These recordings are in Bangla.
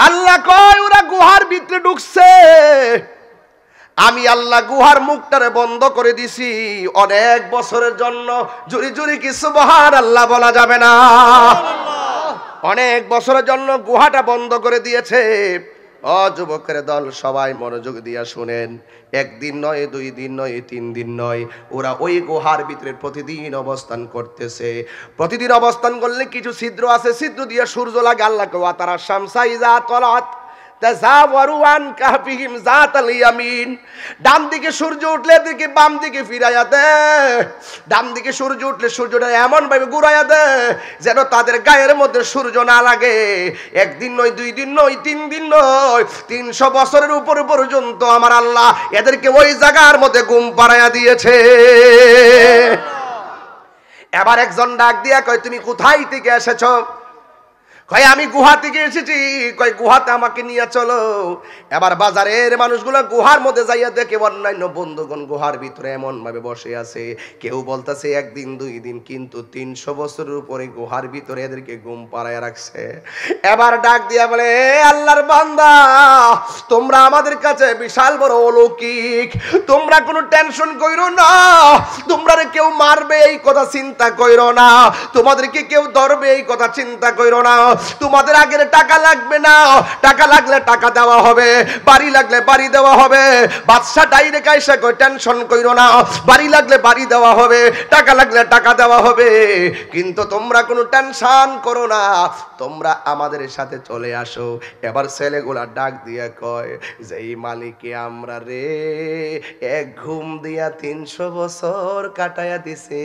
আল্লাহ কয় ওরা গুহার ভিতরে ঢুকছে, আমি আল্লাহ গুহার মুখটারে বন্ধ করে দিছি অনেক বছরের জন্য। জুরি জুরি কি সুবহানাল্লাহ বলা যাবে না? অনেক বছরের জন্য গুহাটা বন্ধ করে দিয়েছে। ও যুবকের দল, সবাই মনোযোগ দিয়া শুনেন। একদিন নয়, 2 দিন নয়, 3 দিন নয়, ওরা ওই গুহার ভিতরে প্রতিদিন অবস্থান করতেছে। প্রতিদিন অবস্থান করলে কিছু ছিদ্র আছে, ছিদ্র দিয়ে সূর্য লাগে। আল্লাহকে ওয়া তারা শামসা ইযা তলাত তাযাওয়ারু আন কাহফিহিম যাতাল ইয়ামিন। ডান দিকে সূর্য উঠলে দিকে বাম দিকে ফিরাইয়া দে, ডান দিকে সূর্য উঠলে সূর্যটা এমন ভাবে ঘুরাইয়া দে যেন তাদের গায়ের মধ্যে সূর্য না লাগে। একদিন নয়, 2 দিন নয়, 3 দিন নয়, 300 বছরের উপরে পর্যন্ত আমার আল্লাহ এদেরকে ওই জায়গার মধ্যে ঘুম পাড়াইয়া দিয়েছে। এবার একজন ডাক দিয়া কয়, তুমি কোথায় থেকে এসেছো? কয় আমি গুহা থেকে এসেছি। কয় গুহাতে আমাকে নিয়ে চলো। এবার বাজারের মানুষগুলো গুহার মধ্যে যাইয়া দেখে অন্যান্য বন্ধুগণ গুহার ভিতরে এমন ভাবে বসে আছে, কেউ বলতেছে 1 দিন 2 দিন, কিন্তু 300 বছরের উপরে গুহার ভিতরে এদেরকে ঘুম পাড়ায় রাখছে। এবার ডাক দিয়া বলে, আল্লাহর বান্দা, তোমরা আমাদের কাছে বিশাল বড় অলৌকিক, তোমরা কোনো টেনশন কইরো না, তোমরা কেউ মারবে এই কথা চিন্তা কইরো না, তোমাদেরকে কেউ ধরবে এই কথা চিন্তা কইরো না, তোমাদের আগের টাকা লাগবে না, টাকা লাগলে টাকা দেওয়া হবে, বাড়ি লাগলে বাড়ি দেওয়া হবে। বাদশা ডাইরেক্ট আইসা কই, টেনশন কইরো না, বাড়ি লাগলে বাড়ি দেওয়া হবে, টাকা লাগলে টাকা দেওয়া হবে, কিন্তু তোমরা কোনো টেনশন করো না, তোমরা আমাদের সাথে চলে আসো। এবার ছেলেগুলা ডাক দিয়া কয় যে এই মালিকে আমরা রে এক ঘুম দিয়া 300 বছর কাটায়া দিছে,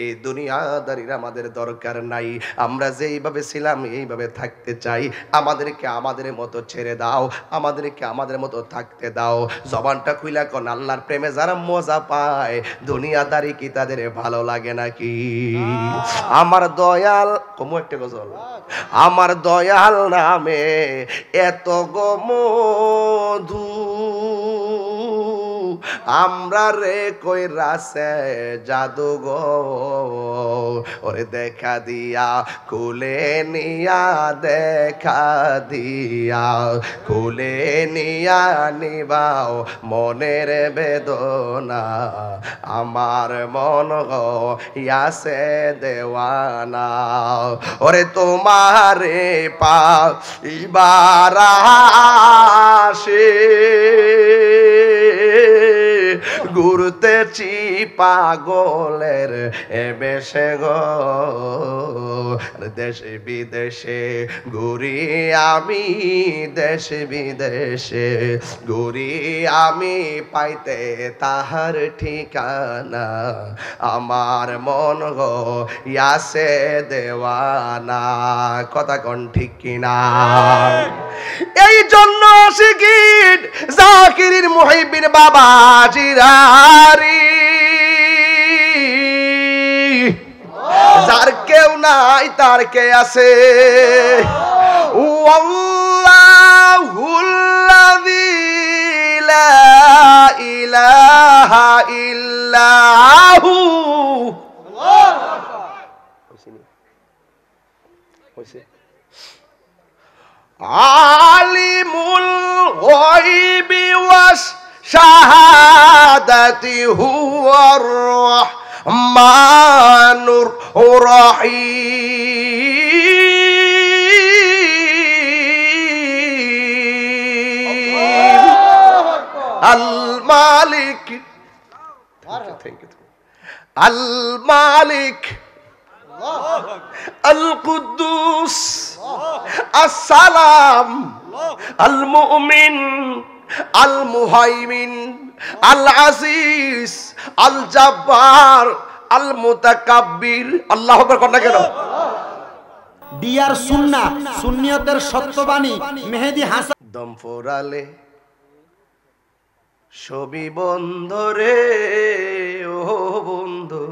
এই দুনিয়াদারির আমাদের দরকার নাই, আমরা যেইভাবে ছিলাম এইভাবে থাকতে চাই, আমাদেরকে আমাদের মতো ছেড়ে দাও, আমাদেরকে আমাদের মতো থাকতে দাও। জবানটা খুইলা কোন আল্লাহর প্রেমে যারা মজা পায়, দুনিয়াদারি কি তাদের ভালো লাগে নাকি? আমার দয়াল, কমু একটা গজল, আমার দয়াল নামে এত গো মধু, আমরা রে কই রাসে জাদু গো, ওরে দেখা দিয়া কুলে নিয়া, দেখা দিয়া কুলে নিয়া নিবাও মনের বেদনা, আমার মন গো ইয়াসে দেওয়ানা, ওরে তোমারে পাইবার আশে ঘুরতেছি পাগলের বেশে গো, দেশে বিদেশে ঘুরি আমি, দেশে বিদেশে ঘুরি আমি, পাইতে তাহার ঠিকানা, আমার মন গো ইয়াসে দেওয়ানা। কথা কোন ঠিক কিনা? এই জন্য শিকির জাকিরির মুহিবিন বাবা জিরারি, যার কেউ নাই তার কে আছে, আল্লাহুল্লাযী লা ইলাহা ইল্লাহু, আলিমুল গায়বি ওয়াস শাহাদাতি হুয়ার রহমানুর রহিম, আল মালিক, আল মালিক, আল কুদ্দুস, আসসালাম, আল মুমিন, আল মুহাইমিন, আল আজিজ, আল জাব্বার, আল মুতাকাব্বির। আল্লাহু আকবার কন্যা কেন? ডিয়ার সুন্নাহ, সুন্নিয়তের সত্যবাণী মেহেদী হাসান। দম ফোরালে ছবি বন্ধরে, ও বন্ধু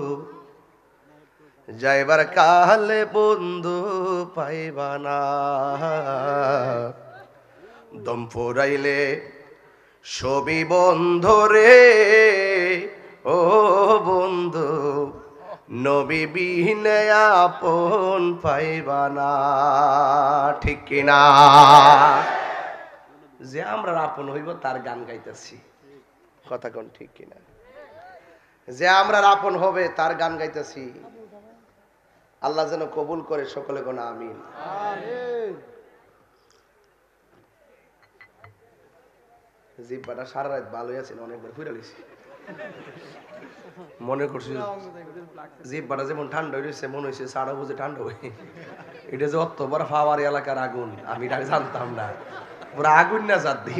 যাইবার কালে বন্ধু পাইবা না, দম ফুরাইলে ছবি বন্ধরে, ও বন্ধু নবী বিনে আপন পাইবা না, ঠিক কিনা? যে আমরা আপন হইব তার গান গাইতেছি, কথা কোন ঠিক কিনা? যে আমরা আপন হবে তার গান গাইতেছি। আল্লাহ যেন কবুল করে, সকলে কোন আমিন। জিব্বাটা সারা রাত ভালোই আছে, অনেকবার ফুইরা লইছি, মনে করছি জিব্বাটা যেমন ঠান্ডা হয়েছে, মনে হয়েছে সারা বুঝে ঠান্ডা হয়ে। এটা যে অত বড় ফাওয়ার এলাকার আগুন, আমি এটা জানতাম না। পুরো আগুন না জাতি,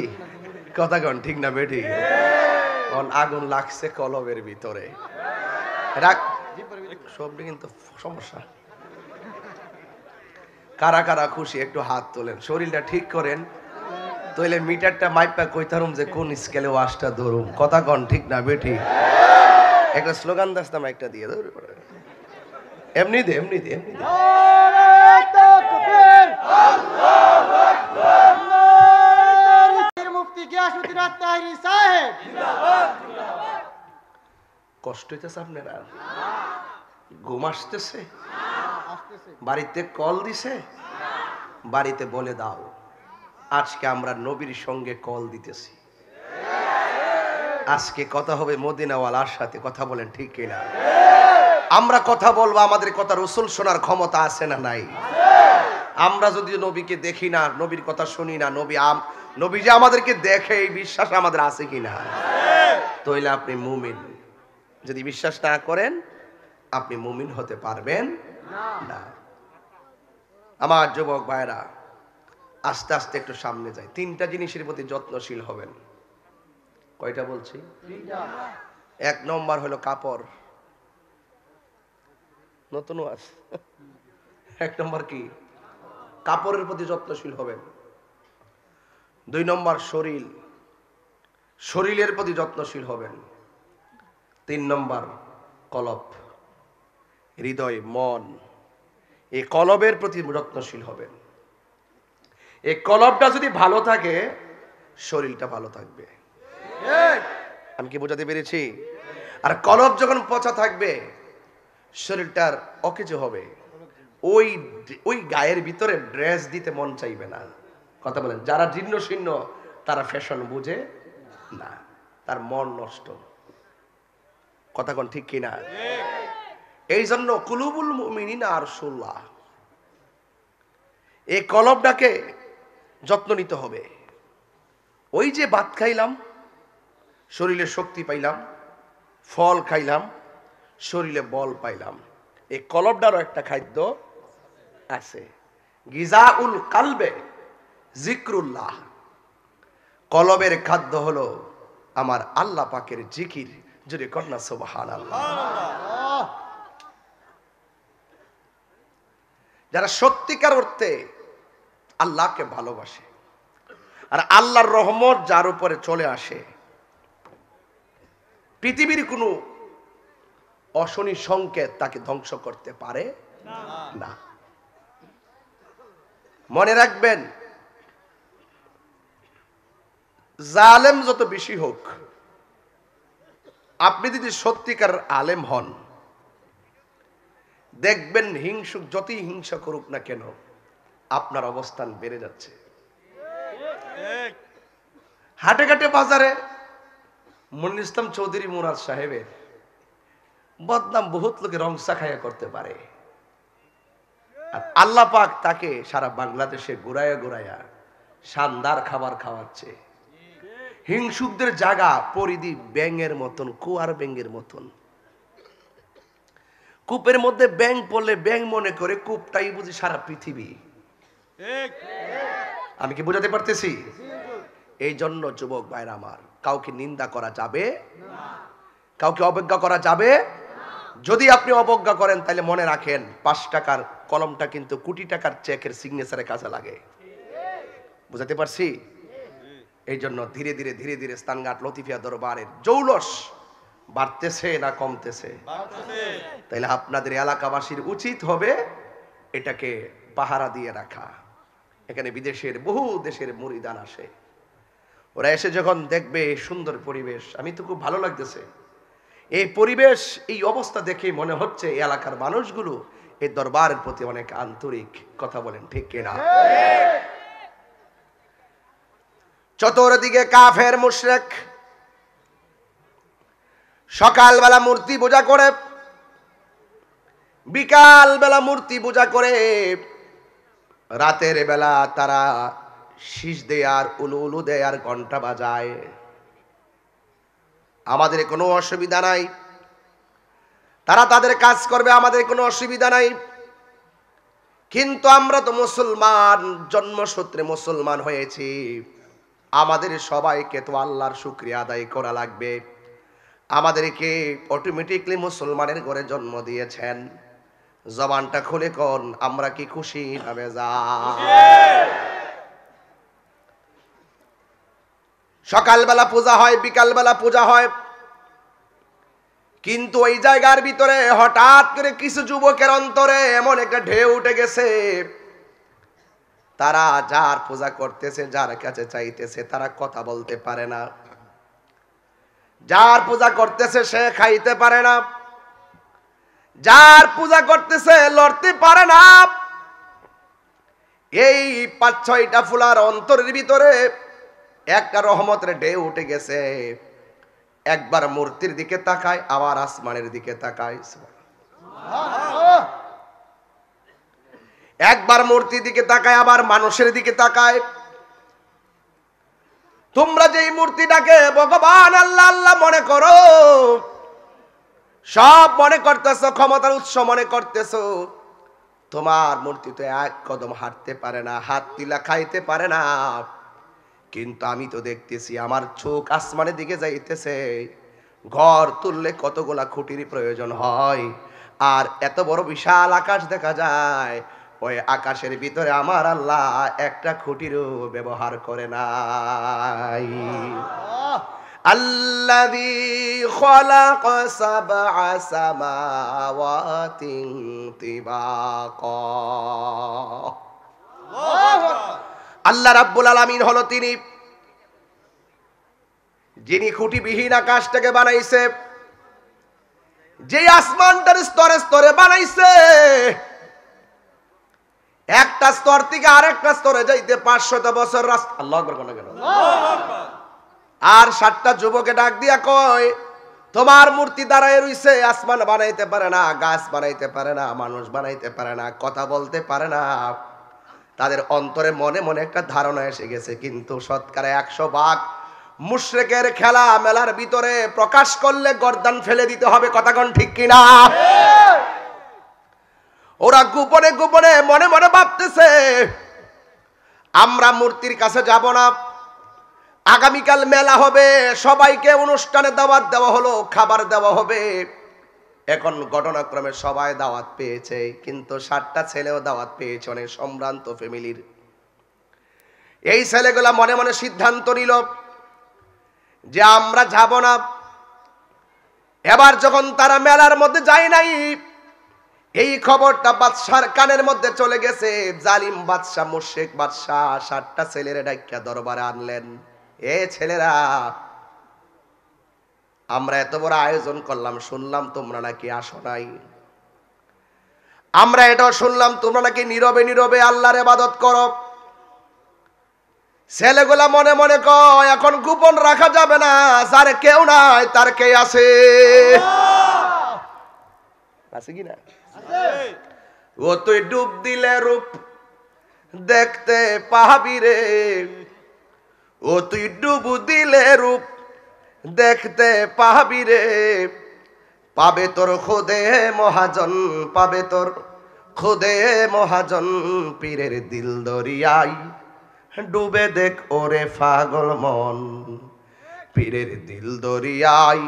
কথা কন ঠিক না বেটি? আগুন লাগছে কলবের ভিতরে, সবটি কিন্তু সমস্যা। কারা কারা খুশি একটু হাত তোলেন, শরীরটা ঠিক করেন, তইলে মিটারটা মাইপা কইতারুম যে কোন স্কেলে ওয়াশটা ধরুম, কথা কন ঠিক না বেটি? একটা স্লোগান দাসতাম, একটা দিয়ে ধরে এমনি দে, এমনি দে, এমনি দে। কষ্ট হইতেছে আপনারা? ঘুম আসতেছে? বাড়িতে কল দিছে? বাড়িতে বলে দাও আজকে আমরা নবীর সঙ্গে কল দিতেছি, আজকে কথা হবে মদিনাওয়ালার সাথে, কথা বলেন ঠিক কিনা? আমরা কথা বলবো, আমাদের কথা রাসূল শোনার ক্ষমতা আছে না নাই? আমরা যদি নবীকে দেখি না, নবীর কথা শুনি না, নবী যে আমাদেরকে দেখে এই বিশ্বাস আমাদের আছে কিনা? তাইলে আপনি মুমিন। যদি বিশ্বাস না করেন আপনি মুমিন হতে পারবেন না। আমার যুবক ভাইরা, আস্তে আস্তে একটু সামনে যায়। তিনটা জিনিসের প্রতি যত্নশীল হবেন। কয়টা বলছি? এক নম্বর হলো কাপড়, নতুন ওয়াজ। এক নম্বর কি? কাপড়ের প্রতি যত্নশীল হবেন। দুই নম্বর শরীর, শরীরের প্রতি যত্নশীল হবেন। তিন নম্বর কলব, হৃদয়, মন, এই কলবের প্রতি যত্নশীল হবেন। এই কলবটা যদি ভালো থাকে শরীরটা ভালো থাকবে। আমি কি বোঝাতে পেরেছি? আর কলব যখন পচা থাকবে শরীরটার অকেজো হবে, ওই গায়ের ভিতরে ড্রেস দিতে মন চাইবে না, কথা বলেন। যারা জীর্ণ শীর্ণ তারা ফ্যাশন বুঝে না, তার মন নষ্ট, কথা কোন ঠিক কিনা? এই জন্য কুলুবুল মুমিনিনা আরশুল্লাহ, এই কলবটাকে যত্ন নিতে হবে। ওই যে ভাত খাইলাম শরীরে শক্তি পাইলাম, ফল খাইলাম শরীরে বল পাইলাম, এই কলবটারও একটা খাদ্য আছে, গিজাউল কালবে জিক্রুল্লাহ। কলবের খাদ্য হলো আমার আল্লাহ পাকের জিকির, যদি কন্যা সুবহানাল্লাহ। যারা সত্যিকার অর্থে আল্লাহকে ভালোবাসে আর আল্লাহর রহমত যার উপরে চলে আসে, পৃথিবীর কোনো অশনি সংকেত তাকে ধ্বংস করতে পারে না। মনে রাখবেন, জালেম যত বেশি হোক, আপনি যদি সত্যিকার আলেম হন, দেখবেন হিংসুক যতই হিংসা করুক না কেন আপনার অবস্থান বেড়ে যাচ্ছে। হাটে ঘাটে বাজারে মনির ইসলাম চৌধুরী মুরাদ সাহেবের বদনাম বহুত লোকে রংসা খায়া করতে পারে, আর আল্লাহ পাক তাকে সারা বাংলাদেশে ঘুরায়া ঘুরায়া শানদার খাবার খাওয়াচ্ছে। হিংসুকদের জায়গা পরিধি ব্যাঙের মতন, কুয়ার ব্যাঙের মতন। কূপের মধ্যে ব্যাঙ পড়লে ব্যাঙ মনে করে কূপটাই বুঝি সারা পৃথিবী। আমি কি বোঝাতে পারতেছি? এই জন্য যুবক ভাইরা আমার, কাউকে নিন্দা করা যাবে না, কাউকে অবজ্ঞা করা যাবে। যদি আপনি অবজ্ঞা করেন তাহলে মনে রাখেন 5 টাকার কলমটা কিন্তু কোটি টাকার চেকের সিগনেচারে কাজে লাগে। বুঝাতে পারছি? এই জন্য ধীরে ধীরে ধীরে ধীরে স্থানঘাট লতিফিয়া দরবারের জৌলস বাড়তেছে না কমতেছে? তাইলে আপনাদের এলাকাবাসীর উচিত হবে এটাকে পাহারা দিয়ে রাখা। এখানে বিদেশের বহু দেশের মুরিদান আসে, ওরা এসে যখন দেখবে সুন্দর পরিবেশ, আমি তো খুব ভালো লাগতেছে, এই পরিবেশ, এই অবস্থা দেখে মনে হচ্ছে এই এলাকার মানুষগুলো এই দরবারের প্রতি অনেক আন্তরিক। কথা বলেন ঠিক কিনা? চতুর্দিকে কাফের মুশরিক, সকালবেলা মূর্তি পূজা করে, বিকাল বেলা মূর্তি পূজা করে, রাতের বেলা তারা শীষ দেয় আর উলু উলু দেয় আর ঘন্টা বাজায়। আমাদের কোনো অসুবিধা নাই, তারা তাদের কাজ করবে, আমাদের কোনো অসুবিধা নাই। কিন্তু আমরা তো মুসলমান, জন্মসূত্রে মুসলমান হয়েছি, আমাদের সবাইকে তো আল্লাহর শুকরিয়া আদায় করা লাগবে। আমাদেরকে অটোমেটিকলি মুসলমানের ঘরে জন্ম দিয়েছেন। জবানটা খুলে কোন, আমরা কি খুশি না বেজার? সকালবেলা পূজা হয়, বিকালবেলা পূজা হয়, কিন্তু ওই জায়গার ভিতরে হঠাৎ করে কিছু যুবকের অন্তরে এমন একটা ঢেউ উঠে গেছে, তারা যার পূজা করতেছে, যার কাছে চাইতেছে, তারা কথা বলতে পারে না। যার পূজা করতেছে সে খাইতে পারে না, যার পূজা করতেছে লড়তে পারে না। এই ৫-৬টা ফুলার অন্তরের ভিতরে একটা রহমতের ঢেউ উঠে গেছে। একবার মূর্তির দিকে তাকায়, আবার আসমানের দিকে তাকায়। একবার মূর্তির দিকে তাকায়, আবার মানুষের দিকে তাকায়। তোমরা যে মূর্তিটাকে ভগবান আল্লাহ আল্লাহ মনে করো, সব মনে করতেছো, ক্ষমতার উৎস মনে করতেছো, তোমার মূর্তি তো এক কদম হাঁটতে পারে না, হাত তিলা খাইতে পারে না। কিন্তু আমি তো দেখতেছি আমার চোখ আসমানের দিকে যাইতেছে। ঘর তুললে কতগুলা খুঁটির প্রয়োজন হয়, আর এত বড় বিশাল আকাশ দেখা যায়, ওই আকাশের ভিতরে আমার আল্লাহ একটা খুঁটিরও ব্যবহার করে নাই। আল্লাযী খালাকা সাবআ সামাওয়াতিন তিবাকা। আল্লাহ রাব্বুল আলামিন হলো তিনি যিনি খুঁটিবিহীন আকাশটাকে বানাইছে, যে আসমানটার স্তরে স্তরে বানাইছে। একটা স্তর থেকে আরেকটা স্তরে যাইতে ৫০০ বছর রাস্তা। আল্লাহু আকবার কোন কেন? আর ৭টা যুবকে ডাক দিয়া কয়, তোমার মূর্তি দাঁড়ায় রইছে, আসমান বানাইতে পারে না, গাছ বানাইতে পারে না, মানুষ বানাইতে পারে না, কথা বলতে পারে না। তাদের অন্তরে মনে মনে একটা ধারণা এসে গেছে, কিন্তু শতকরা ১০০ মুশরিকের খেলা মেলার ভিতরে প্রকাশ করলে গর্দান ফেলে দিতে হবে। কথা কোন ঠিক কিনা? ওরা গোপনে গোপনে মনে মনে ভাবতেছে, আমরা মূর্তির কাছে যাব না। আগামীকাল মেলা হবে, সবাইকে অনুষ্ঠানে দাওয়াত দেওয়া হলো, খাবার দেওয়া হবে। এখন ঘটনাক্রমে সবাই দাওয়াত পেয়েছে, কিন্তু ৭টা ছেলেও দাওয়াত পেয়েছে, অনেক সম্ভ্রান্ত ফ্যামিলির। এই ছেলেগুলা মনে মনে সিদ্ধান্ত নিল যে আমরা যাব না। এবার যখন তারা মেলার মধ্যে যায় নাই, এই খবরটা বাদশার কানের মধ্যে চলে গেছে। জালিম বাদশা, মুশরিক বাদশা ৭টা ছেলেরে ডাইকা দরবারে আনলেন। এ ছেলেরা, আমরা এত বড় আয়োজন করলাম, শুনলাম তোমরা নাকি আসো নাই। আমরা এটাও শুনলাম তোমরা নাকি নীরবে নীরবে আল্লাহর ইবাদত করো। ছেলেগুলা মনে মনে কয়, এখন গোপন রাখা যাবে না, যার কেউ নাই তার কে আছে? আছে কি না? ও তুই ডুব দিলে রূপ দেখতে পাবি রে, ও তুই ডুব দিলে রূপ দেখতে পাবি রে। পাবে তোর খুদে মহাজন, পাবে তোর খুদে মহাজন। পীরের দিল দরিয়ায় ডুবে দেখ ওরে পাগল মন, পীরের দিল দরিয়ায়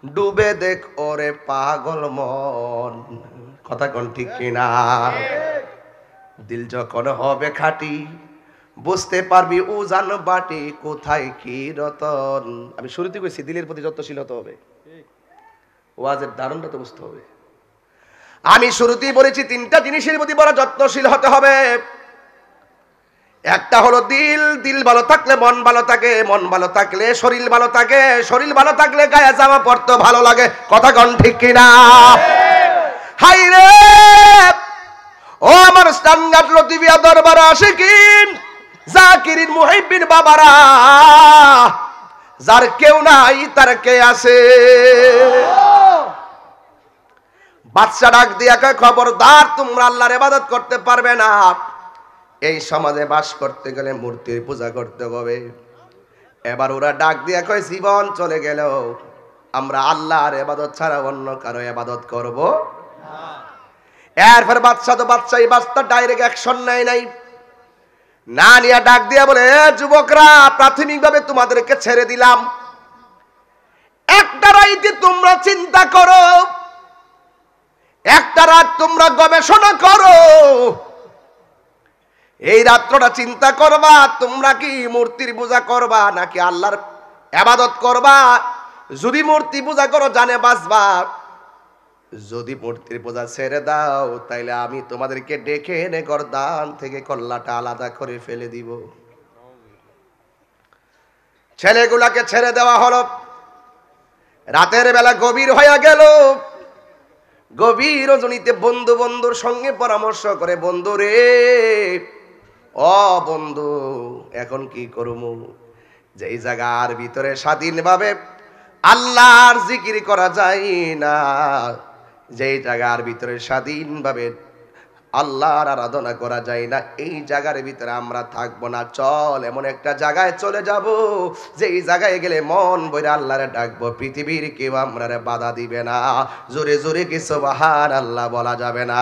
ডুবে দেখ ওরে পাগল মন। কথা কোন ঠিক কিনা? দিল যখন হবে খাঁটি, বুঝতে পারবি উজান বাটি কোথায় কি রতন। আমি শুরুতে কইছি দিলের প্রতি যত্নশীল হতে হবে, ওয়াজের ধারণটা তো বুঝতে হবে। আমি শুরুতেই বলেছি 3টা জিনিসের প্রতি বড় যত্নশীল হতে হবে। একটা হলো দিল, দিল ভালো থাকলে মন ভালো থাকে, মন ভালো থাকলে শরীর ভালো থাকে, শরীর ভালো থাকলে গায়ে জামা পরতে ভালো লাগে। কথা কোন ঠিক কিনা? হাই রে ও আমার স্টানগাট লতিফিয়া দরবার আশিকিন জাকিরিন মুহিব্বিন বাবারা, যার কেউ নাই তার কে আছে? বাদশা ডাক দিয়া কয়, খবরদার তোমরা আল্লাহর ইবাদত করতে পারবে না। এই সমাজে বাস করতে গেলে মূর্তির পূজা করতে হবে। এবার ওরা ডাক দিয়া কয়, জীবন চলে গেল আমরা আল্লাহর ইবাদত ছাড়া অন্য কারো ইবাদত করব না। এরপর বাদশা তো বাদশাই বাস্তা ডাইরেক্ট অ্যাকশন নেয় নাই, না নিয়ে ডাক দিয়া বলে, যুবকরা প্রাথমিকভাবে তোমাদেরকে ছেড়ে দিলাম, একটা রাইতে তোমরা চিন্তা করো, একটা রাত তোমরা গবেষণা করো, এই রাত্রটা চিন্তা করবা তোমরা কি মূর্তির পূজা করবা নাকি আল্লাহর ইবাদত করবা। যদি মূর্তি পূজা করো জানে বাঁচবা, যদি মূর্তির পূজা ছেড়ে দাও তাইলে আমি তোমাদেরকে ডেকে এনে গর্দান থেকে কল্লাটা আলাদা করে ফেলে দিব। ছেলেগুলাকে ছেড়ে দেওয়া হলো। রাতের বেলা গভীর হয়ে গেল, গভীর রজনীতে বন্ধু বন্ধুর সঙ্গে পরামর্শ করে, বন্ধু রে ও বন্ধু এখন কি করবো? যেই জায়গার ভিতরে স্বাধীনভাবে আল্লাহর জিকির করা যায় না, যেই জায়গার ভিতরে স্বাধীনভাবে আল্লাহর আরাধনা করা যায় না, এই জায়গার ভিতরে আমরা থাকবো না। চল এমন একটা জায়গায় চলে যাব যেই জায়গায় গেলে মন বইরে আল্লাহরে ডাকবো, পৃথিবীর কেউ আমরারে বাধা দিবে না, জোরে জোরে কি সুবহানাল্লাহ বলা যাবে না।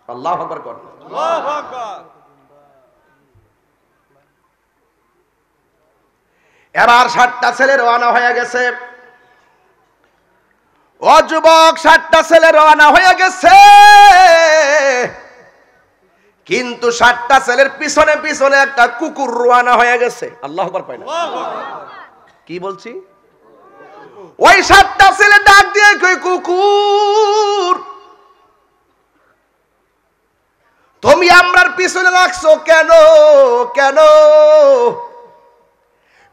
আল্লাহু আকবার কর। আল্লাহু আকবার। এবার 7টা ছেলে রওনা হয়ে গেছে। ও যুবক, 7টা ছেলে রওনা হয়ে গেছে, কিন্তু 7টা ছেলের পিছনে পিছনে একটা কুকুর রওনা হয়ে গেছে। আল্লাহু আকবার কয় না? কি বলছি? ওই 7টা ছেলে ডাক দিয়ে কই, কুকুর তুমি আমরার পিছনে রাখছো কেন? কেন?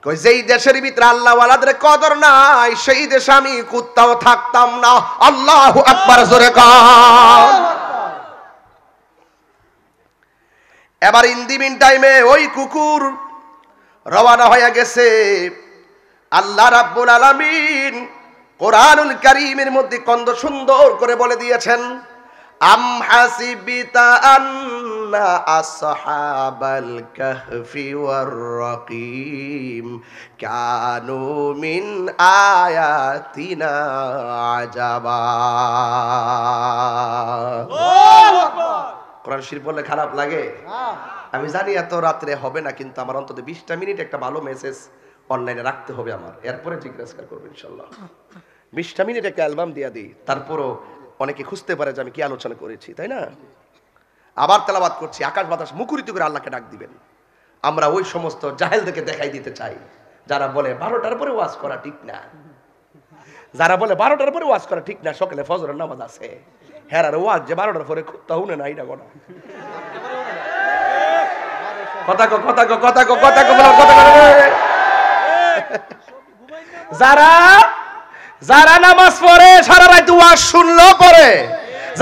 কই যেই দেশের ভিতরে আল্লাহ ওয়ালাদের কদর নাই সেই দেশে আমি কুত্তাও থাকতাম না। আল্লাহু আকবার জোরে কর। এবার ইন দি মিন টাইমে ওই কুকুর রওনা হয়ে গেছে। আল্লাহ রাব্বুল আলামিন কোরআনুল কারীমের মধ্যে কত সুন্দর করে বলে দিয়েছেন, আম হাসিবিতা আন্না আসহাবাল কাহফি ওয়ার রাকিম কানু মিন আয়াতিনা আজাবা। আল্লাহু আকবার। কোরআন শরীফ বললে খারাপ লাগে? আমি জানি এত রাত্রে হবে না, কিন্তু আমার অন্তত 20টা মিনিট একটা ভালো মেসেজ অনলাইনে রাখতে হবে আমার, এরপরে জিজ্ঞাসা করবো ইনশাল্লাহ। 20টা মিনিট একটা অ্যালবাম দিয়ে দিই, তারপরও অনেকে খুঁজতে পারে যে আমি কি আলোচনা করেছি, তাই না? আবার তেলাওয়াত করছি, আকাশ বাতাস মুখরিত করে আল্লাহকে ডাক দিবেন। আমরা ওই সমস্ত জাহেলদেরকে দেখাই দিতে চাই যারা বলে 12টার পরে ওয়াজ করা ঠিক না, যারা বলে 12টার পরে ওয়াজ করা ঠিক না, সকালে ফজরের নামাজ আছে, হ্যাঁ আর ওয়াজ যে 12টার পরে খুঁজতে হুনে না, এটা করা কথা কো কথা কো কথা কো কথা কো কথা কো। যারা যারা নামাজ পড়ে সারা রাত ওয়াজ শুনলো পড়ে,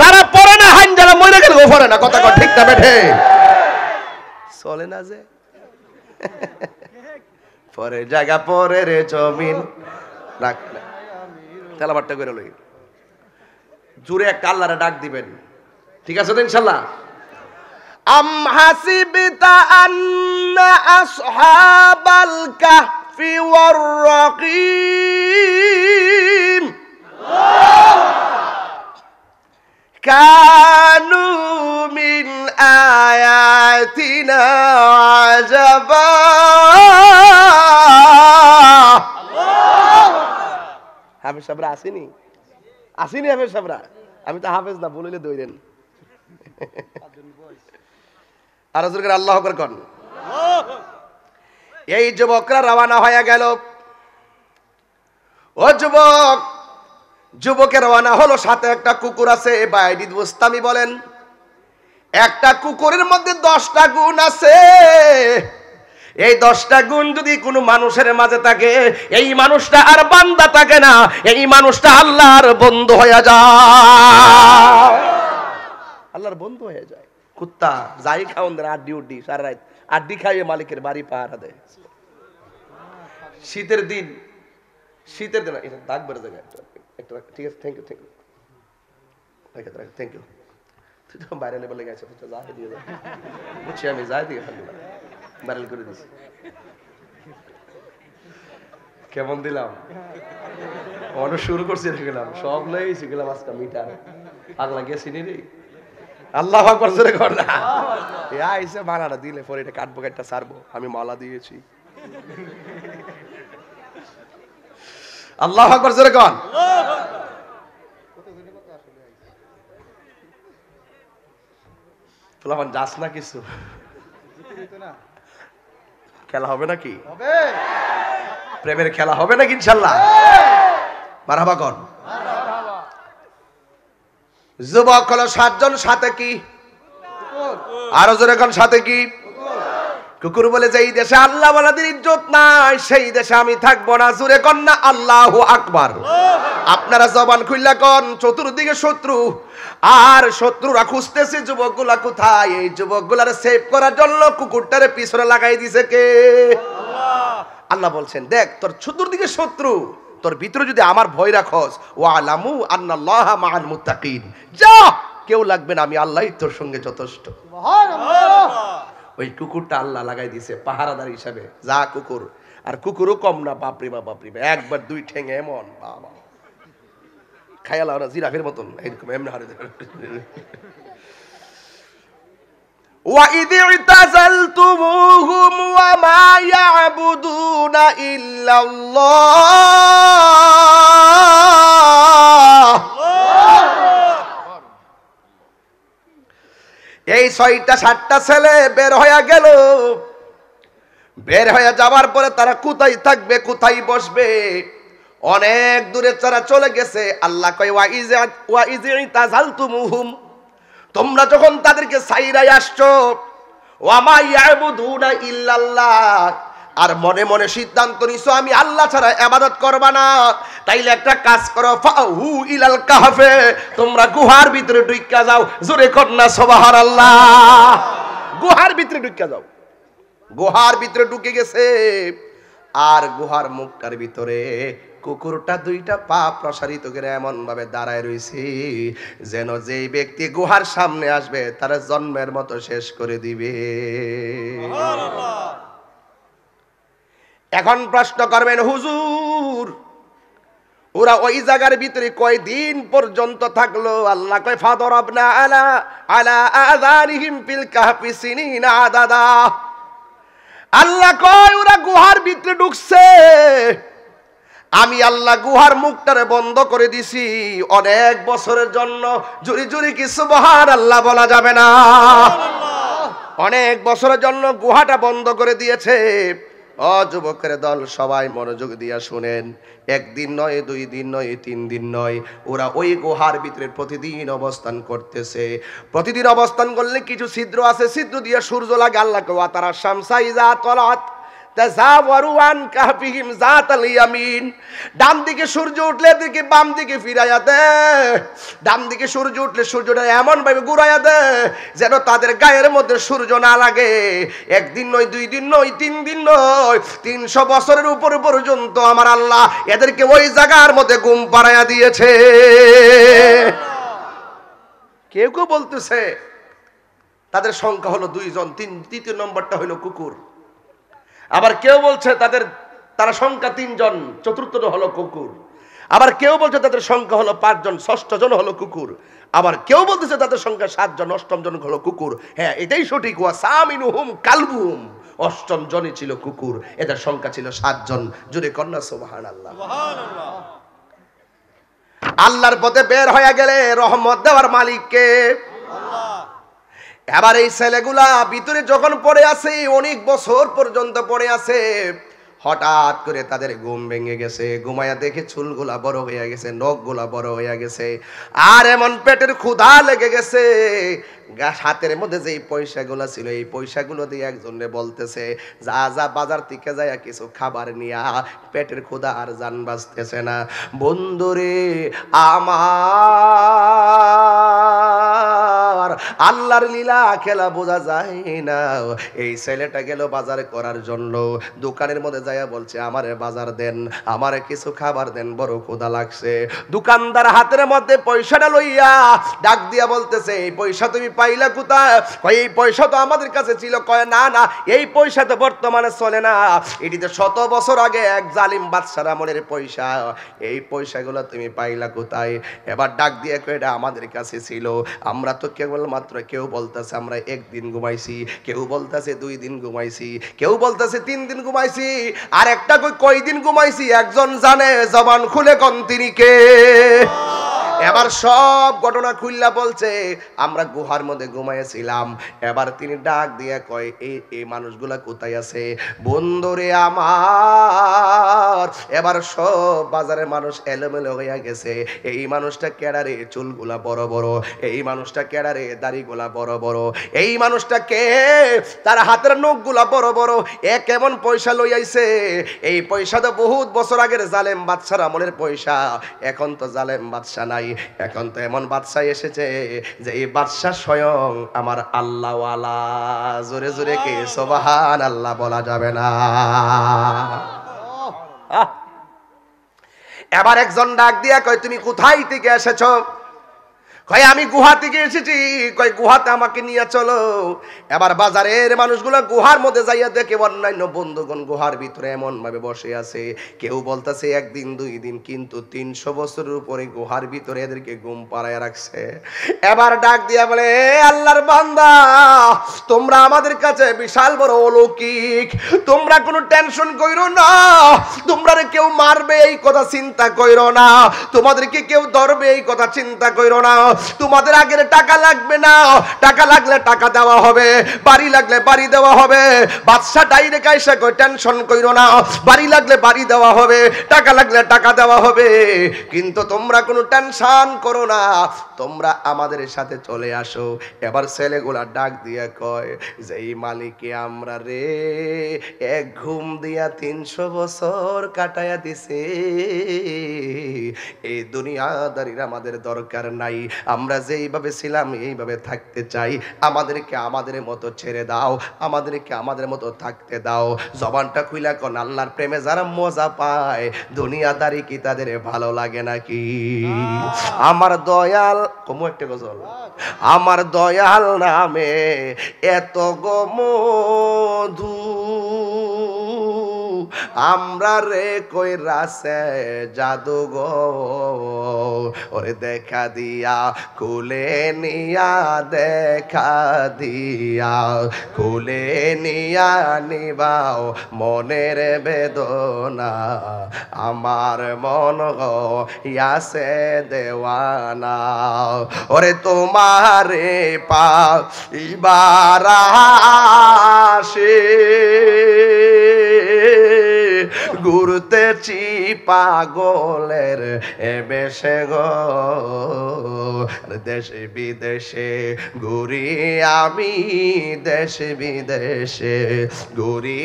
যারা পড়ে না হাইন যারা মরে গেল পড়ে না। কথা কো ঠিক না বেঠে? চলে না যে পরে জায়গা পরে রে জমিন রাখ না। তেলাবারটা করে লই, জুড়ে একটা আল্লাহরে ডাক দিবেন, ঠিক আছে তো ইনশাআল্লাহ? আম হাসিবিতা আন্না আসহাবাল কাহফি ওয়ার রাকিম কানু মিন আয়াতিনা আজাবা। হাফেজ সাহেবরা আসেনি? আসেনি হাফেজ সাহেবরা? আমি তো হাফেজ না, বলিলে দইরেন। আর আল্লাহু আকবার কোন। এই যুবকরা রওনা হয়ে গেল। ও যুবক, যুবকের রওনা হলো, সাথে একটা কুকুর আছে। বাইদিদ বুস্তামি বলেন একটা কুকুরের মধ্যে 10টা গুণ আছে। এই 10টা গুণ যদি কোনো মানুষের মাঝে থাকে, এই মানুষটা আর বান্দা থাকে না, এই মানুষটা আল্লাহর বন্ধু হয়ে যায়, আল্লাহর বন্ধু হয়ে যায়। কুত্তা যাই খাওন দেন, আড্ডি উড্ডি সারা রাত আড্ডি খাইয়ে মালিকের বাড়ি পাহারা দেয়। শীতের দিন এটা দাগ বেড়ে যায় একটা, ঠিক আছে, থ্যাংক ইউ থ্যাংক ইউ। তুই তো বাইরে লেভেলে গেছে, যাই দিয়ে যা, বুঝছি আমি, যাই দিয়ে খালি ভাইরাল করে দিছি। কেমন দিলাম, অনেক শুরু করছি, গেলাম সব লেগেছি, গেলাম আজকে মিটার পাগলা গেছি নি রে। আল্লাহ আকবার জোরে কর না। আইসে মানাটা দিলে পরে এটা কাটবো, কাটটা ছাড়বো, আমি মালা দিয়েছি। আল্লাহ আকবার জোরে কর। তোলামান যাস না কিছু, খেলা হবে নাকি? প্রেমের খেলা হবে নাকি ইনশাল্লাহ? মারহাবা কর। যুবক হলো 7 জন, সাথে কি? আরো জোরে কোন সাথে কি? কুকুর বলে যে এই দেশে আল্লাহ ওয়ালাদের ইজ্জত নাই, সেই দেশে আমি থাকবো না। জোরে কোন না আল্লাহু আকবার। আপনারা জবান খুললা কোন, চতুর্দিকে শত্রু, আর শত্রুরা খুঁজতেছে যুবকগুলা কোথায়। এই যুবকগুলারে সেভ করার জন্য কুকুরটারে পিছনে লাগাই দিছে কে? আল্লাহ বলছেন, দেখ তোর চতুর্দিকে শত্রু, তোর ভিতরে যদি আমার ভয় রাখস, ওয়ালামু আন্নাল্লাহা মাআল মুত্তাকিন, যা কেউ লাগবে না, আমি আল্লাহই তোর সঙ্গে যথেষ্ট। সুবহানাল্লাহ। ওই কুকুরটা আল্লাহ লাগাই দিছে পাহারাদার হিসাবে। যা কুকুর, আর কুকুরও কম না, বাপরে বাপ, বাপরে বাপ, একবার 2 ঠ্যাঙে এমন বাবা খায়ালা ওরা জিরাফের মতন এরকম এমনি হারে। وَإِذِ اعْتَزَلْتُمُوهُمْ وَمَا يَعْبُدُونَ إِلَّا اللَّهَ। এই 6টা 7টা ছেলে বের হয়ে গেল। বের হয়ে যাওয়ার পরে তারা কোথায় থাকবে, কোথায় বসবে? অনেক দূরে তারা চলে গেছে। আল্লাহ কয় ওয়াইজ ইতাজালতুমুহুম, তোমরা যখন তাদেরকে সাইরাই আসছো, ওয়ামা ইয়াবুদুনা ইল্লাল্লাহ, আর মনে মনে সিদ্ধান্ত নিছো আমি আল্লাহ ছাড়া ইবাদত করবা না, তাইলে একটা কাজ করো, ফাহু ইলাল কাহফে, তোমরা গুহার ভিতরে ঢুইকা যাও। জোরে কর না সুবহানাল্লাহ। গুহার ভিতরে ঢুইকা যাও। গুহার ভিতরে ঢুকে গেছে, আর গুহার মুখটার ভিতরে কুকুরটা 2টা পা প্রসারিত করে এমন ভাবে দাঁড়ায় রয়েছে যেন যেই ব্যক্তি গুহার সামনে আসবে তার জন্মের মতো শেষ করে দিবে। এখন প্রশ্ন করবেন, হুজুর ওরা ওই জায়গার ভিতরে কয়দিন পর্যন্ত থাকলো? আল্লাহ কয় ফাদরাবনা আলা আযানিহিম ফিল কাহফি সিনিনা আদাদা। আল্লাহ কয় ওরা গুহার ভিতরে ঢুকছে, আমি আল্লাহ গুহার মুখটারে বন্ধ করে দিছি অনেক বছরের জন্য। জুরি জুরি কি সুবহানাল্লাহ বলা যাবে না? অনেক বছরের জন্য গুহাটা বন্ধ করে দিয়েছে। ও যুবকের দল, সবাই মনোযোগ দিয়া শুনেন। 1 দিন নয়, 2 দিন নয়, 3 দিন নয়, ওরা ওই গুহার ভিতরে প্রতিদিন অবস্থান করতেছে। প্রতিদিন অবস্থান করলে কিছু ছিদ্র আছে, ছিদ্র দিয়ে সূর্য লাগে। আল্লাহ কওয়া তারা শামসা ইজা তলাত তাযাওয়ারু আন কাহফিহিম যাতাল ইয়ামিন, ডান দিকে সূর্য উঠলে দিকে বাম দিকে ফিরাইয়া দে। ডান দিকে সূর্য উঠলে সূর্যটা এমন ভাবে ঘুরাইয়া দে যেন তাদের গায়ের মধ্যে সূর্য না লাগে। 1 দিন নয়, 2 দিন নয়, 3 দিন নয়, 300 বছরের উপর পর্যন্ত আমার আল্লাহ এদেরকে ওই জায়গার মধ্যে ঘুম পাড়াইয়া দিয়েছে। কেউ কেউ বলতেছে তাদের সংখ্যা হলো 2 জন, 3 নম্বরটা হলো কুকুর। আবার কেউ বলছে তারা সংখ্যা 3 জন, চতুর্থটা হলো কুকুর। আবার কেউ বলছে তাদের সংখ্যা হলো 5 জন, 6ষ্ঠ জন হলো কুকুর। আবার কেউ বলতেছে তাদের সংখ্যা 7 জন, 8ম জন হলো কুকুর। হ্যাঁ, এটাই সঠিক। ওয়া সামিনুহুম কালবুহুম, 8ম জনই ছিল কুকুর, এদের সংখ্যা ছিল 7 জন। জোরে কন্যা সুবহানাল্লাহ। সুবহানাল্লাহ। আল্লাহর পথে বের হয়ে গেলে রহমত দেওয়ার মালিক কে? আল্লাহ। এবার এই ছেলেগুলা ভিতরে যখন পড়ে আছে, অনেক বছর পর্যন্ত পড়ে আছে, হঠাৎ করে তাদের ঘুম ভেঙে গেছে, ঘুমায়া দেখে চুলগুলা বড় হয়ে গেছে, নখগুলা বড় হয়ে গেছে, আর এমন পেটের ক্ষুধা লেগে গেছে। হাতের মধ্যে যেই পয়সাগুলো ছিল এই পয়সাগুলো দিয়ে একজনে বলতেছে, যা যা বাজার থেকে যায় কিছু খাবার নিয়া, পেটের ক্ষুধা আর জান বাঁচতেছে না। বন্ধুরে আমার, আল্লাহর লীলা খেলা বোঝা যায় না। এই ছেলেটা গেল বাজার করার জন্য, দোকানের মধ্যে যাইয়া বলছে, আমারে বাজার দেন, আমারে কিছু খাবার দেন, বড় ক্ষুধা লাগছে। দোকানদার হাতের মধ্যে পয়সাটা লইয়া ডাক দিয়া বলতেছে, এই পয়সা তুমি পাইলা কোথায়? কয় এই পয়সা তো আমাদের কাছে ছিল। কয় না না, এই পয়সা তো বর্তমানে চলে না, এটি তো 100 বছর আগে এক জালিম বাদশার আমলের পয়সা। এই পয়সাগুলো তুমি পাইলা কোথায়? এবার ডাক দিয়ে কয়, এটা আমাদের কাছে ছিল। আমরা তো কেবলমাত্র, কেউ বলতেছে আমরা 1 দিন ঘুমাইছি, কেউ বলতেছে 2 দিন ঘুমাইছি, কেউ বলতেছে 3 দিন ঘুমাইছি, আর একটা কয় দিন ঘুমাইছি একজন জানে, জবান খুলে কোন তিনি কে? এবার সব ঘটনা খুললা বলছে, আমরা গুহার মধ্যে ঘুমাইছিলাম। এবার তিনি ডাক দিয়ে কয়, এই মানুষগুলা কোথায় আছে? বন্ধুরে আমার, এবার সব বাজারের মানুষ এলোমেলো হইয়া গেছে। এই মানুষটা কেডারে, চুলগুলা বড় বড়, এই মানুষটা কেডারে, দাড়িগুলা বড় বড়, এই মানুষটা কে, তার হাতের নখগুলা বড় বড়, এ কেমন পয়সা লই আইছে? এই পয়সা তো বহুত বছর আগের জালেম বাদশার আমলের পয়সা, এখন তো জালেম বাদশা নাই, এখন তো এমন বাদশা এসেছে যে এই বাদশা স্বয়ং আমার আল্লাহওয়ালা। জোরে জোরে কে সুবহানাল্লাহ বলা যাবে না? এবার একজন ডাক দিয়া কয়, তুমি কোথায় থেকে এসেছো? কয় আমি গুহা থেকে এসেছি। কয় গুহাতে আমাকে নিয়ে চলো। এবার বাজারের মানুষগুলো গুহার মধ্যে যাইয়া দেখে অন্যান্য বন্ধুগণ গুহার ভিতরে এমন ভাবে বসে আছে, কেউ বলতেছে 1 দিন 2 দিন, কিন্তু 300 বছরের উপরে গুহার ভিতরে এদেরকে ঘুম পাড়ায় রাখছে। এবার ডাক দিয়া বলে, আল্লাহর বান্দা, তোমরা আমাদের কাছে বিশাল বড় অলৌকিক, তোমরা কোনো টেনশন কইরো না, তোমরা কেউ মারবে এই কথা চিন্তা কইরো না, তোমাদেরকে কেউ ধরবে এই কথা চিন্তা কইরো না, তোমাদের আগের টাকা লাগবে না, টাকা লাগলে টাকা দেওয়া হবে, বাড়ি লাগলে বাড়ি দেওয়া হবে। বাদশা ডাইরেক্ট আইসা কই, টেনশন কইরো না, বাড়ি লাগলে বাড়ি দেওয়া হবে, টাকা লাগলে টাকা দেওয়া হবে, কিন্তু তোমরা কোনো টেনশন করো না, তোমরা আমাদের সাথে চলে আসো। এবার ছেলেগুলা ডাক দিয়া কয় যে, এই মালিকে আমরা রে এক ঘুম দিয়া 300 বছর কাটায়া দিছে, এই দুনিয়াদারির আমাদের দরকার নাই, আমরা যেইভাবে ছিলাম এইভাবে থাকতে চাই, আমাদেরকে আমাদের মতো ছেড়ে দাও, আমাদেরকে আমাদের মতো থাকতে দাও। জবানটা খুইলা কোন, আল্লাহর প্রেমে যারা মজা পায়, দুনিয়াদারি কি তাদের ভালো লাগে নাকি? আমার দয়াল, কমু একটা গজল, আমার দয়াল নামে এত গো মধু, আমরা রে কই রাসে জাদু গো, ওরে দেখা দিয়া কুলে নিয়া, দেখা দিয়া কুলে নিয়া নিবাও মনের বেদনা, আমার মন গো ইয়াসে দেওয়ানা, ওরে তোমারে পাইবার আশে ঘুরতেছি পাগলের বেশে গো, দেশে বিদেশে ঘুরি আমি, দেশে বিদেশে ঘুরি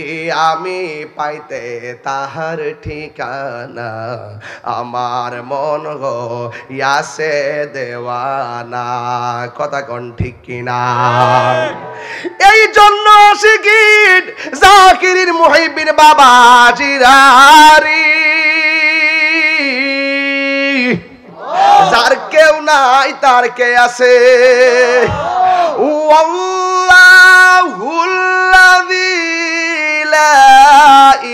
আমি, পাইতে তাহার ঠিকানা, আমার মন গো ইয়াসে দেওয়ানা। কথা কোন ঠিক কিনা? এই জন্য শিখির জাকিরির মুহিবিন বাবা জিরারি, যার কেউ নাই তার কে আছে, আল্লাহুল্লাযী লা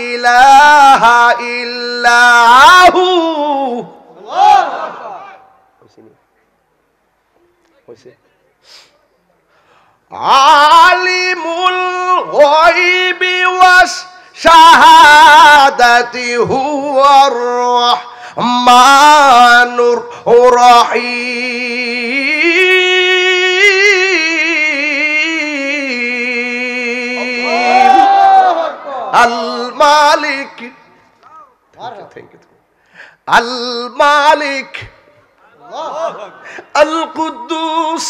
ইলাহা ইল্লাহু। আলিমুল গায়বি ওয়াশ শাহাদাতি হুয়ার রাহমানুর রহিম, আল মালিক আল মালিক আল কুদ্দুস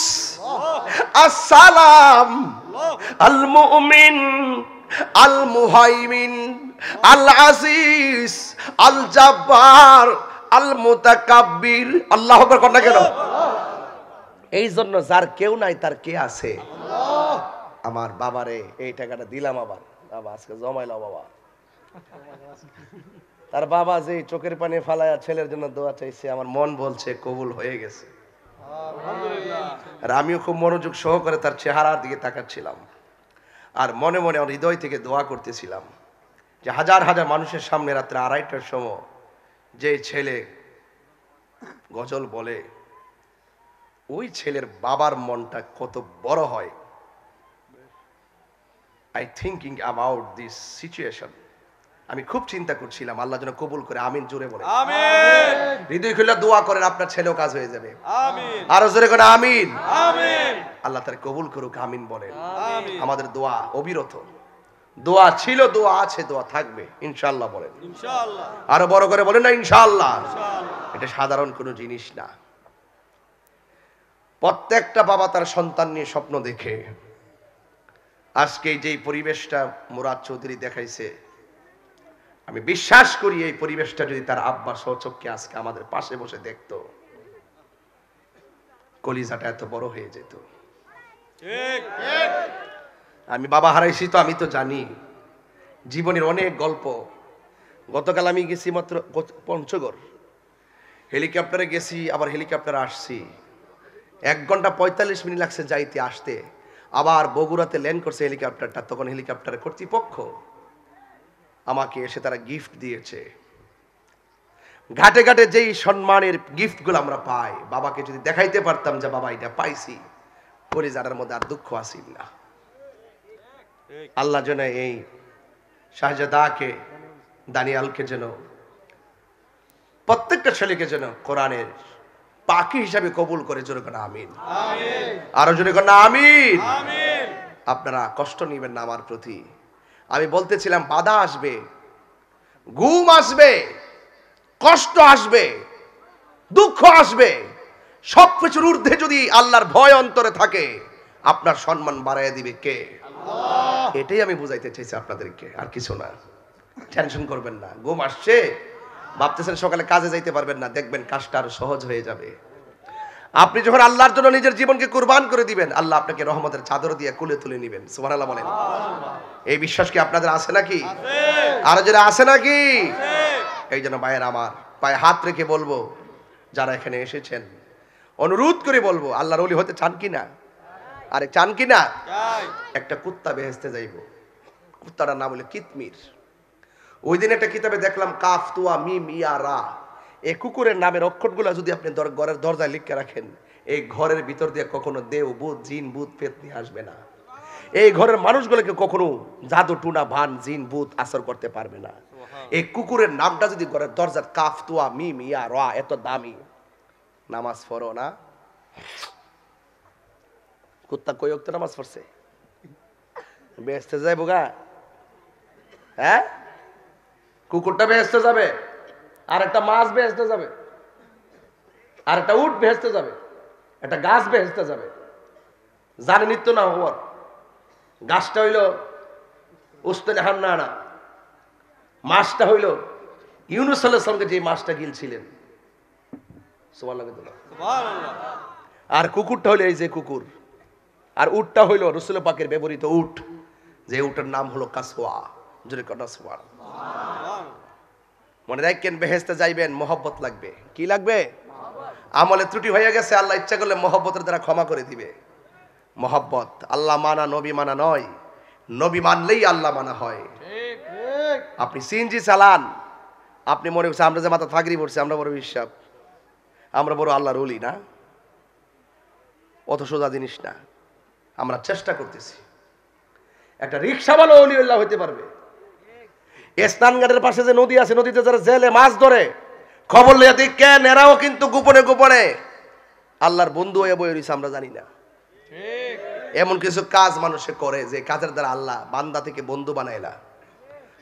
আসসালাম আল মুমিন আল মুহাইমিন আল আজিজ আল জাব্বার আল মুতাকাব্বির। আল্লাহু আকবার কর না কেন? এই জন্য যার কেউ নাই তার কে আছে? আমার বাবারে এই টাকাটা দিলাম, আবার বাবা আজকে জমাইলাম বাবা। তার বাবা যে চোখের পানি ফালায়া ছেলের জন্য দোয়া চাইছে, আমার মন বলছে কবুল হয়ে গেছে। আর আমিও খুব মনোযোগ সহকারে তার চেহারার দিকে তাকাচ্ছিলাম, আর মনে মনে আমার হৃদয় থেকে দোয়া করতেছিলাম যে হাজার হাজার মানুষের সামনে রাত্রে 2:30টার সময় যে ছেলে গজল বলে, ওই ছেলের বাবার মনটা কত বড় হয়। I thinking about this situation. আমি খুব চিন্তা করছিলাম, আল্লাহ যেন কবুল করে। আমিন জোরে বলেন। আমিন। হৃদয় খুলে দোয়া করেন, আপনার ছেলেও কাজ হয়ে যাবে। আমিন। আরো জোরে করে আমিন। আমিন। আল্লাহ তার কবুল করুক, আমিন বলেন। আমিন। আমাদের দোয়া অবিরত, দোয়া ছিল, দোয়া আছে, দোয়া থাকবে ইনশাআল্লাহ বলেন। ইনশাআল্লাহ। আরো বড় করে বলেন না ইনশাআল্লাহ। ইনশাআল্লাহ। এটা সাধারণ কোনো জিনিস না। প্রত্যেকটা বাবা তার সন্তান নিয়ে স্বপ্ন দেখে। আজকে যেই পরিবেশটা মুরাদ চৌধুরী দেখাইছে, আমি বিশ্বাস করি এই পরিবেশটা যদি তার আব্বা সচক্ষে আজকে আমাদের পাশে বসে দেখতো, কলিজাটা এত বড় হয়ে যেত। ঠিক। আমি বাবা হারাইছি তো, আমি তো জানি জীবনের অনেক গল্প। গতকাল আমি গেছি মাত্র পঞ্চগড়, হেলিকপ্টারে গেছি, আবার হেলিকপ্টারে আসছি। 1 ঘন্টা 45 মিনিট লাগছে যাইতে আসতে। আবার বগুড়াতে ল্যান্ড করছে হেলিকপ্টারটা, তখন হেলিকপ্টারের কর্তৃপক্ষ আমাকে এসে তারা গিফট দিয়েছে। ঘাটে ঘাটে যেই সম্মানের গিফটগুলো আমরা পাই, বাবাকে যদি দেখাইতে পারতাম যে বাবা এটা পাইছি, কলিজাটার মধ্যে আর দুঃখ আসিল না। আল্লাহ যেন এই শাহজাদাকে, দানিয়ালকে যেন, প্রত্যেকটা ছেলেকে যেন কোরআনের পাখি হিসাবে কবুল করে। জোরে করে আমিন। আরো জোরে করে আমিন। আপনারা কষ্ট নিবেন না আমার প্রতি। আমি বলতেছিলাম বাধা আসবে, ঘুম আসবে, কষ্ট আসবে, দুঃখ আসবে, সবকিছুর ঊর্ধ্বে যদি আল্লাহর ভয় অন্তরে থাকে, আপনার সম্মান বাড়াইয়া দিবে কে? এটাই আমি বুঝাইতে চাইছি আপনাদেরকে, আর কিছু না। টেনশন করবেন না। ঘুম আসছে, ভাবতেছেন সকালে কাজে যাইতে পারবেন না, দেখবেন কাজটা আরো সহজ হয়ে যাবে। আপনি যখন আল্লাহর জন্য নিজের জীবনকে কুরবান করে দিবেন, আল্লাহ আপনাকে রহমতের চাদর দিয়ে কুলে তুলে নেবেন। সুবহানাল্লাহ বলেন। এই বিশ্বাস কি আপনাদের আছে নাকি? আর যারা আছে নাকি? এই জন্য ভাইয়ের আমার পায়ে হাত রেখে বলবো, যারা এখানে এসেছেন, অনুরোধ করে বলবো, আল্লাহর ওলি হতে চান কিনা? আরে চান কিনা? একটা কুত্তা বেহেশতে যাইব, কুত্তাটার নাম হলো কিতমির। ওই দিন একটা কিতাবে দেখলাম কাফ তুয়া মিম ইয়া রা, এই কুকুরের নামের অক্ষরগুলো যদি আপনি ঘরের দরজায় লিখে রাখেন, এই ঘরের ভিতর দিয়ে কখনো দেও ভূত, জিন ভূত পেতনি আসবে না। এই ঘরের মানুষগুলোকে কখনো জাদু টুনা ভান জিন ভূত আসর করতে পারবে না। এই কুকুরের নামটা যদি ঘরের দরজার কাফ তুয়া মিম ইয়া রা, এত দামি। নামাজ পড়ো না? কুত্তা কই ওয়াক্ত নামাজ পড়ছে? বেহেশতে যাইব গা? হ্যাঁ, কুকুরটা বেহেশতে যাবে, আর একটা মাছ বেহেশতে যাবে, আর একটা উট বেহেশতে যাবে, একটা গাছ বেহেশতে যাবে। জানেনই তো না হওয়ার গাছটা হইল উস্তানে হান্নানা, মাছটা হইল ইউনূস আলাইহিস সালামকে যে মাছটা গিলছিলেন। সুবহানাল্লাহ। আর কুকুরটা হইল এই যে কুকুর, আর উটটা হইল রাসূল পাকের ব্যবহৃত উট, যে উটের নাম হলো কাসওয়া। জোরে কথা সুবহানাল্লাহ। মনে রাখেন, বেহেশতে যাইবেন, মহব্বত লাগবে। কি লাগবে? আমলে ত্রুটি হয়ে গেছে, আল্লাহ ইচ্ছা করলে মহব্বতের দ্বারা ক্ষমা করে দিবে। মহব্বত, আল্লাহ মানা নবী মানা নয়, নবী মানলেই আল্লাহ মানা হয়। আপনি সিএনজি চালান, আপনি মনে করছেন আমরা যে মাথা ফাগরি পড়ছি আমরা বড় বিশ্বাস, আমরা বড় আল্লাহর ওলি না? অত সোজা জিনিস না। আমরা চেষ্টা করতেছি। একটা রিক্সাওয়ালা ওলিউল্লাহ হইতে পারবে। স্নানঘাটের পাশে যে নদী আছে, নদীতে যারা জেলে মাছ ধরে, খবর লইয়া দেখেন, এরাও কিন্তু গোপনে গোপনে আল্লাহর বন্ধু হয়ে বই রয়েছে, আমরা জানি না। এমন কিছু কাজ মানুষে করে যে কাজের দ্বারা আল্লাহ বান্দা থেকে বন্ধু বানাইলা।